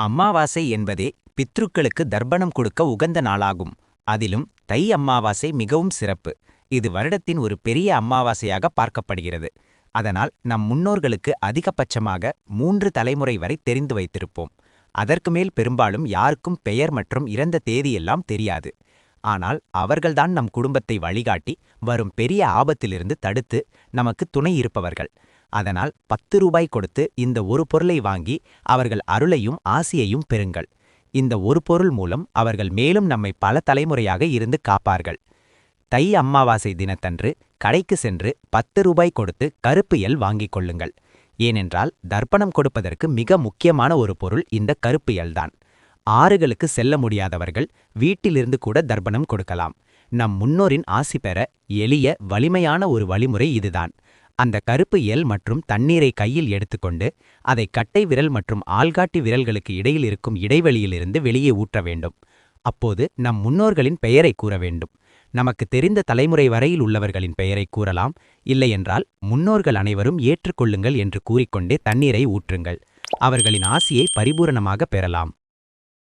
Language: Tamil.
அமாவாசை என்பதே பித்ருக்களுக்கு தர்ப்பணம் கொடுக்க உகந்த நாளாகும். அதிலும் தை அமாவாசை மிகவும் சிறப்பு. இது வருடத்தின் ஒரு பெரிய அமாவாசையாக பார்க்கப்படுகிறது. அதனால் நம் முன்னோர்களுக்கு அதிகபட்சமாக 3 தலைமுறை வரை தெரிந்து வைத்திருப்போம். அதற்கு மேல் பெரும்பாலும் யாருக்கும் பெயர் மற்றும் இறந்த தேதியெல்லாம் தெரியாது. ஆனால் அவர்கள்தான் நம் குடும்பத்தை வழிகாட்டி வரும் பெரிய ஆபத்திலிருந்து தடுத்து நமக்கு துணை இருப்பவர்கள். அதனால் 10 ரூபாய் கொடுத்து இந்த ஒரு பொருளை வாங்கி அவர்கள் அருளையும் ஆசியையும் பெறுங்கள். இந்த ஒரு பொருள் மூலம் அவர்கள் மேலும் நம்மை பல தலைமுறையாக இருந்து காப்பார்கள். தை அமாவாசை தினத்தன்று கடைக்கு சென்று 10 ரூபாய் கொடுத்து கருப்பு எல் வாங்கிக் கொள்ளுங்கள். ஏனென்றால் தர்ப்பணம் கொடுப்பதற்கு மிக முக்கியமான ஒரு பொருள் இந்த கருப்பு எல்தான். ஆறுகளுக்கு செல்ல முடியாதவர்கள் வீட்டிலிருந்து கூட தர்ப்பணம் கொடுக்கலாம். நம் முன்னோரின் ஆசி பெற எளிய வலிமையான ஒரு வழிமுறை இதுதான். அந்த கருப்பு எல் மற்றும் தண்ணீரை கையில் எடுத்துக்கொண்டு அதை கட்டை விரல் மற்றும் ஆள்காட்டி விரல்களுக்கு இடையில் இருக்கும் இடைவெளியிலிருந்து வெளியே ஊற்ற வேண்டும். அப்போது நம் முன்னோர்களின் பெயரை கூற வேண்டும். நமக்கு தெரிந்த தலைமுறை வரையில் உள்ளவர்களின் பெயரை கூறலாம். இல்லையென்றால் முன்னோர்கள் அனைவரும் ஏற்றுக்கொள்ளுங்கள் என்று கூறிக்கொண்டே தண்ணீரை ஊற்றுங்கள். அவர்களின் ஆசியை பரிபூரணமாக பெறலாம்.